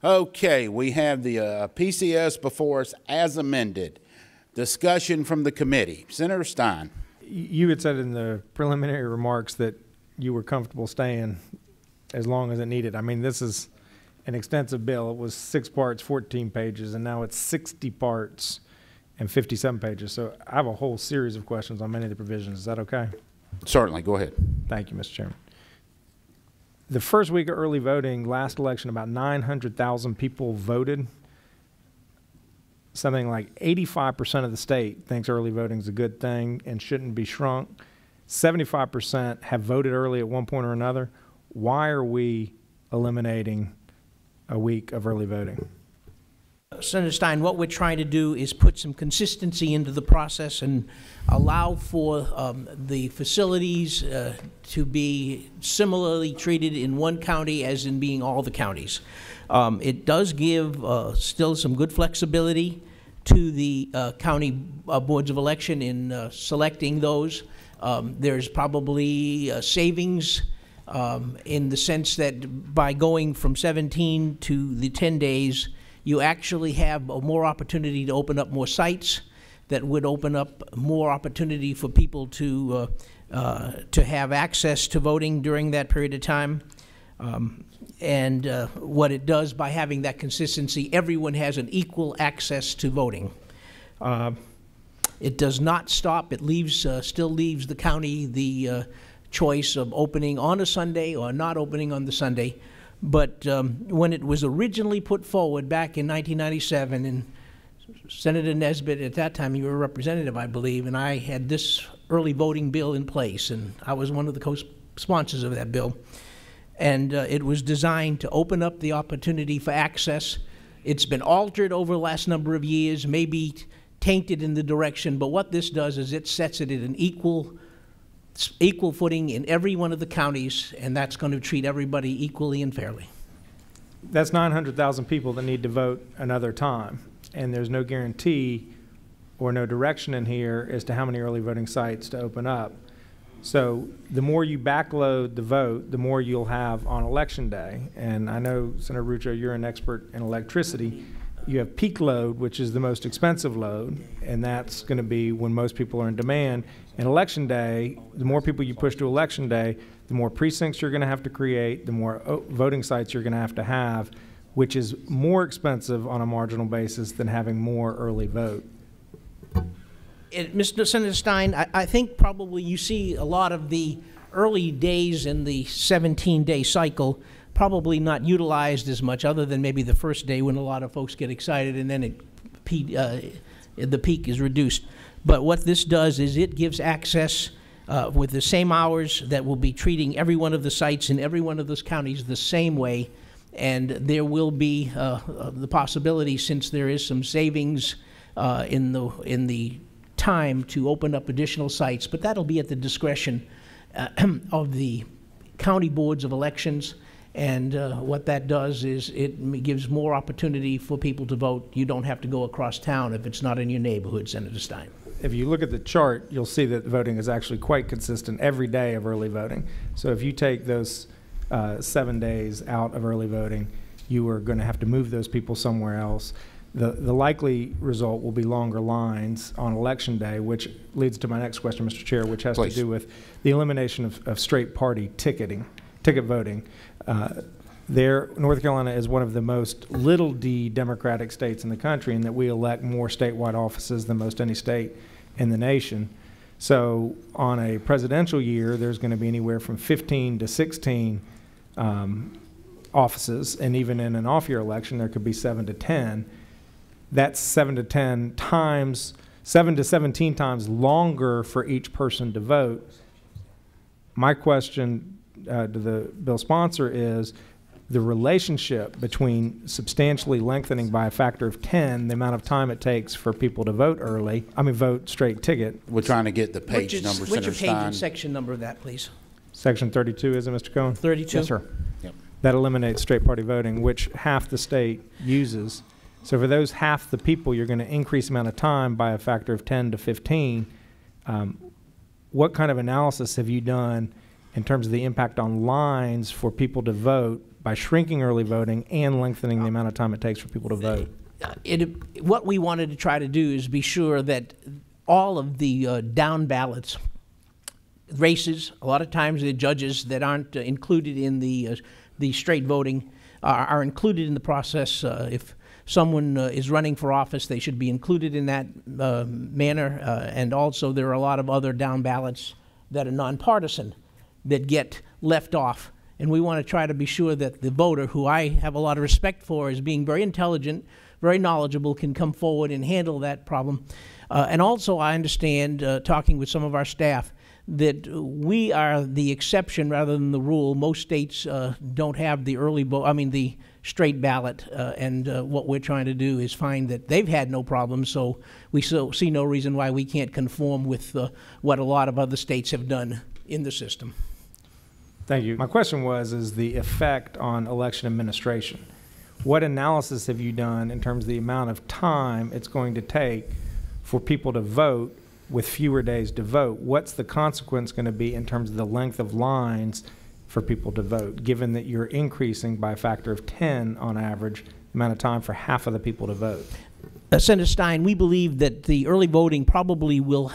Okay, we have the PCS before us as amended. Discussion from the committee. Senator Stein. You had said in the preliminary remarks that you were comfortable staying as long as it needed. I mean, this is an extensive bill. It was 6 parts, 14 pages, and now it's 60 parts and 57 pages. So I have a whole series of questions on many of the provisions. Is that okay? Certainly. Go ahead. Thank you, Mr. Chairman. The first week of early voting, last election, about 900,000 people voted. Something like 85% of the state thinks early voting is a good thing and shouldn't be shrunk. 75% have voted early at one point or another. Why are we eliminating a week of early voting? Senator Stein, what we're trying to do is put some consistency into the process and allow for the facilities to be similarly treated in one county as in being all the counties. It does give still some good flexibility to the county boards of election in selecting those. There's probably savings in the sense that by going from 17 to the 10 days, you actually have more opportunity to open up more sites that would open up more opportunity for people to have access to voting during that period of time. What it does by having that consistency, everyone has an equal access to voting. It does not stop. It leaves, still leaves the county the choice of opening on a Sunday or not opening on the Sunday. But when it was originally put forward back in 1997, and Senator Nesbitt, at that time you were a representative, I believe, and I had this early voting bill in place, and I was one of the co-sponsors of that bill. And it was designed to open up the opportunity for access. It's been altered over the last number of years, maybe tainted in the direction, but what this does is it sets it at an equal footing in every one of the counties, and that's going to treat everybody equally and fairly. That's 900,000 people that need to vote another time, and there's no guarantee or no direction in here as to how many early voting sites to open up. So the more you backload the vote, the more you'll have on election day. And I know, Senator Rucho, you're an expert in electricity. You have peak load, which is the most expensive load, and that's going to be when most people are in demand. And election day, the more people you push to election day, the more precincts you're going to have to create, the more voting sites you're going to have, which is more expensive on a marginal basis than having more early vote. Mr. Senator Stein, I think probably you see a lot of the early days in the 17-day cycle probably not utilized as much, other than maybe the first day when a lot of folks get excited and then the peak is reduced. But what this does is it gives access with the same hours that will be treating every one of the sites in every one of those counties the same way. And there will be the possibility, since there is some savings in the time to open up additional sites, but that'll be at the discretion of the county boards of elections. And what that does is it gives more opportunity for people to vote. You don't have to go across town if it's not in your neighborhood, Senator Stein. If you look at the chart, you'll see that voting is actually quite consistent every day of early voting. So if you take those 7 days out of early voting, you are going to have to move those people somewhere else. The likely result will be longer lines on election day, which leads to my next question, Mr. Chair, which has to do with the elimination of straight party ticket voting. North Carolina is one of the most little d Democratic states in the country, in that we elect more statewide offices than most any state in the nation. So on a presidential year, there's going to be anywhere from 15 to 16 offices, and even in an off-year election, there could be 7 to 10. That's 7 to 10 times, 7 to 17 times longer for each person to vote. My question to the bill sponsor is the relationship between substantially lengthening by a factor of 10 the amount of time it takes for people to vote early, vote straight ticket. We're trying to get the page number, Senator Stein. Which page and section number of that, please? Section 32, is it, Mr. Cohen? 32? Yes, sir. Yep. That eliminates straight party voting, which half the state uses. So for those half the people, you're going to increase the amount of time by a factor of 10 to 15. What kind of analysis have you done in terms of the impact on lines for people to vote by shrinking early voting and lengthening the amount of time it takes for people to vote? What we wanted to try to do is be sure that all of the down ballots races, a lot of times the judges that aren't included in the straight voting are included in the process. If someone is running for office, they should be included in that manner. And also there are a lot of other down ballots that are nonpartisan that get left off. And we want to try to be sure that the voter, who I have a lot of respect for as being very intelligent, very knowledgeable, can come forward and handle that problem. And also I understand, talking with some of our staff, that we are the exception rather than the rule. Most states don't have the the straight ballot, and what we're trying to do is find that they've had no problem, so we see no reason why we can't conform with what a lot of other states have done in the system. Thank you. My question is the effect on election administration. What analysis have you done in terms of the amount of time it's going to take for people to vote with fewer days to vote? What's the consequence going to be in terms of the length of lines for people to vote, given that you're increasing by a factor of 10 on average the amount of time for half of the people to vote? Senator Stein, we believe that the early voting probably will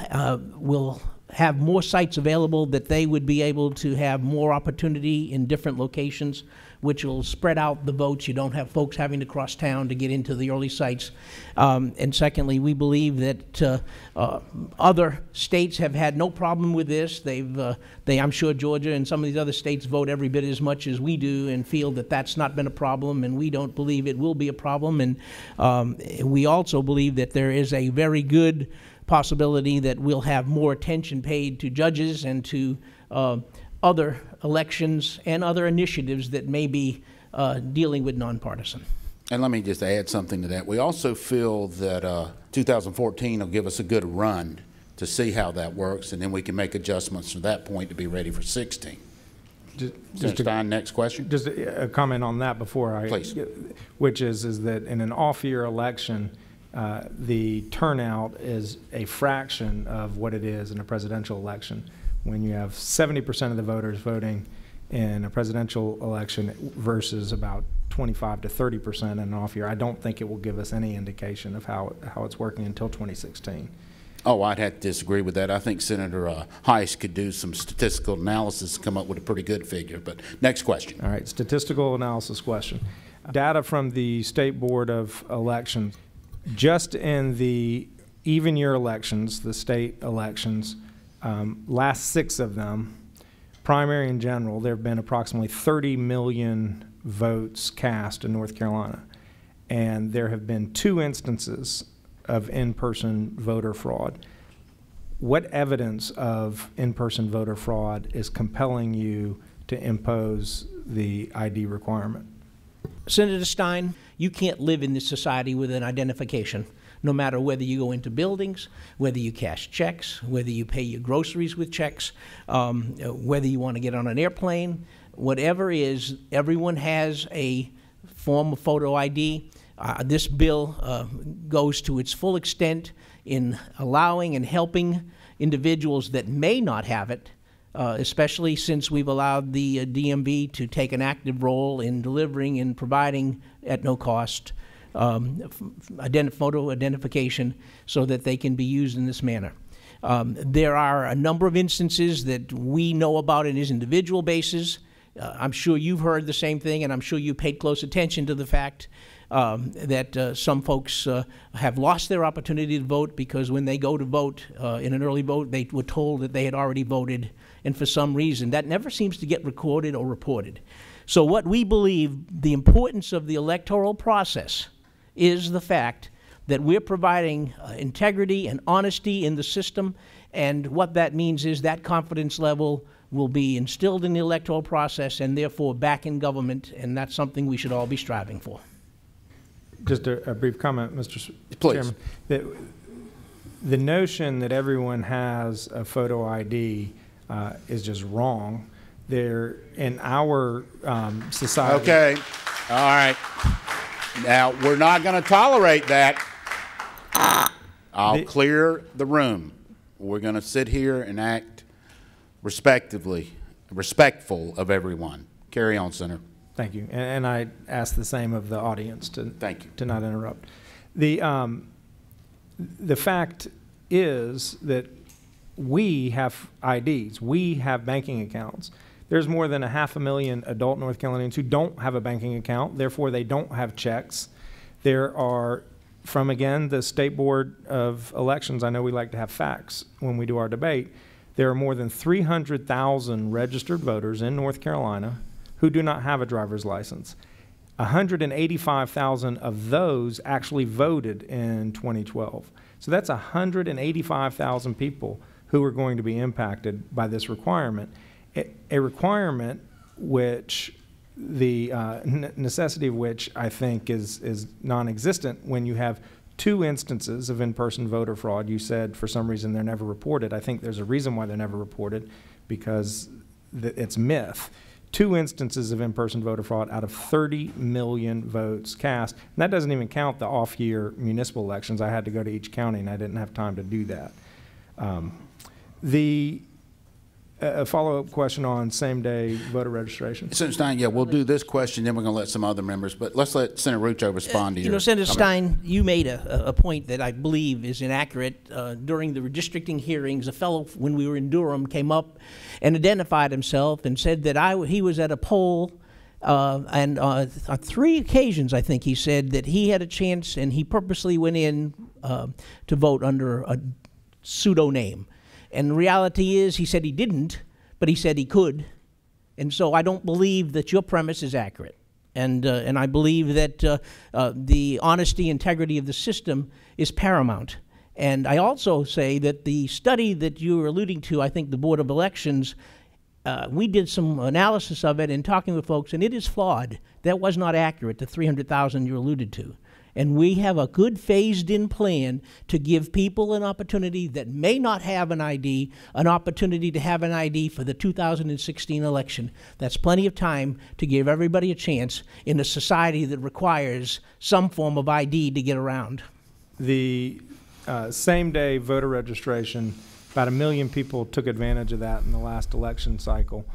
have more sites available, that they would be able to have more opportunity in different locations, which will spread out the votes. You don't have folks having to cross town to get into the early sites. And secondly, we believe that other states have had no problem with this. I'm sure Georgia and some of these other states vote every bit as much as we do and feel that that's not been a problem, and we don't believe it will be a problem. And we also believe that there is a very good possibility that we'll have more attention paid to judges and to other elections and other initiatives that may be dealing with nonpartisan. And let me just add something to that. We also feel that 2014 will give us a good run to see how that works, and then we can make adjustments from that point to be ready for 16. Senator Stein, next question. Just a comment on that before I, please. Which is that in an off-year election, the turnout is a fraction of what it is in a presidential election. When you have 70% of the voters voting in a presidential election versus about 25 to 30% in an off year, I don't think it will give us any indication of how it's working until 2016. Oh, I'd have to disagree with that. I think Senator Heiss could do some statistical analysis and come up with a pretty good figure. But next question. All right, statistical analysis question. Data from the State Board of Elections. Just in the even year elections, the state elections, last 6 of them, primary and general, there have been approximately 30 million votes cast in North Carolina. And there have been 2 instances of in-person voter fraud. What evidence of in-person voter fraud is compelling you to impose the ID requirement? Senator Stein, you can't live in this society with an identification, no matter whether you go into buildings, whether you cash checks, whether you pay your groceries with checks, whether you want to get on an airplane, whatever is, everyone has a form of photo ID. This bill goes to its full extent in allowing and helping individuals that may not have it, especially since we've allowed the DMV to take an active role in delivering and providing at no cost photo identification so that they can be used in this manner. There are a number of instances that we know about in this individual basis. I'm sure you've heard the same thing, and I'm sure you paid close attention to the fact that some folks have lost their opportunity to vote because when they go to vote in an early vote, they were told that they had already voted, and for some reason that never seems to get recorded or reported. So what we believe the importance of the electoral process is the fact that we're providing integrity and honesty in the system, and what that means is that confidence level will be instilled in the electoral process and therefore back in government, and that's something we should all be striving for. Just a brief comment, Mr. Please. Chairman. The notion that everyone has a photo ID is just wrong. There, in our society. Okay. All right. Now, we're not going to tolerate that. I'll clear the room. We're going to sit here and act respectful of everyone. Carry on, Senator. Thank you. And I ask the same of the audience to Thank you. to not interrupt. The fact is that we have IDs. We have banking accounts. There's more than 500,000 adult North Carolinians who don't have a banking account, therefore they don't have checks. There are, from again, the State Board of Elections, I know we like to have facts when we do our debate, there are more than 300,000 registered voters in North Carolina who do not have a driver's license. 185,000 of those actually voted in 2012. So that's 185,000 people who are going to be impacted by this requirement. A requirement which the necessity of which I think is non-existent when you have 2 instances of in-person voter fraud. You said for some reason they're never reported. I think there's a reason why they're never reported, because it's myth. 2 instances of in-person voter fraud out of 30 million votes cast. And that doesn't even count the off-year municipal elections. I had to go to each county and I didn't have time to do that. A follow-up question on same-day voter registration. Senator Stein, yeah, we'll do this question, then we're going to let some other members, but let's let Senator Rucho respond to your Senator comment. Stein, you made a point that I believe is inaccurate. During the redistricting hearings, a fellow, when we were in Durham, came up and identified himself and said that he was at a poll, and on 3 occasions, I think he said that he had a chance, and he purposely went in to vote under a pseudonym. And the reality is, he said he didn't, but he said he could. And so I don't believe that your premise is accurate. And I believe that the honesty, integrity of the system is paramount. And I also say that the study that you were alluding to, I think the Board of Elections, we did some analysis of it and talking with folks, and it is flawed. That was not accurate, the 300,000 you alluded to. And we have a good phased-in plan to give people an opportunity that may not have an ID, an opportunity to have an ID for the 2016 election. That's plenty of time to give everybody a chance in a society that requires some form of ID to get around. The same-day voter registration, about 1 million people took advantage of that in the last election cycle.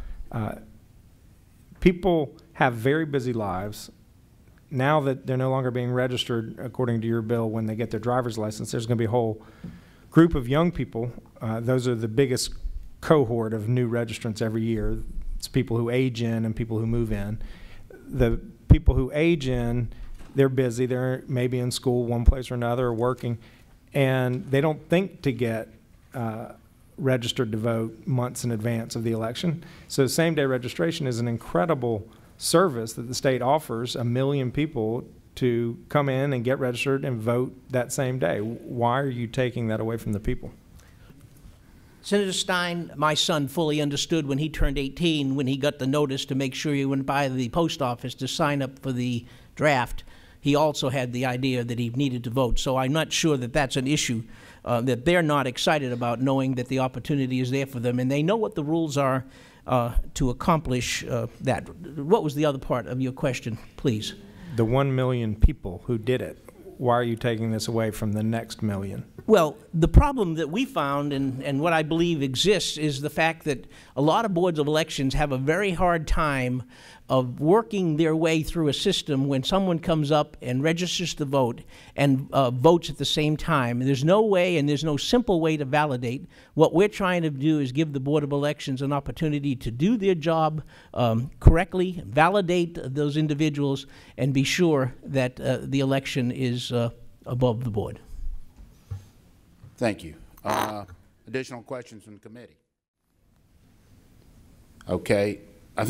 People have very busy lives. Now that they're no longer being registered according to your bill when they get their driver's license, there's going to be a whole group of young people. Those are the biggest cohort of new registrants every year. It's people who age in and people who move in. The people who age in, they're busy. They're maybe in school one place or another or working, and they don't think to get registered to vote months in advance of the election. So same-day registration is an incredible service that the state offers 1 million people to come in and get registered and vote that same day. Why are you taking that away from the people? Senator Stein, my son fully understood when he turned 18, when he got the notice to make sure he went by the post office to sign up for the draft. He also had the idea that he needed to vote. So I'm not sure that that's an issue that they're not excited about, knowing that the opportunity is there for them, and they know what the rules are to accomplish that. What was the other part of your question, please? The 1 million people who did it. Why are you taking this away from the next million? Well, the problem that we found, and what I believe exists, is the fact that a lot of boards of elections have a very hard time of working their way through a system when someone comes up and registers to vote and votes at the same time. There's no way, and there's no simple way to validate. What we're trying to do is give the Board of Elections an opportunity to do their job correctly, validate those individuals, and be sure that the election is above the board. Thank you. Additional questions from the committee? Okay.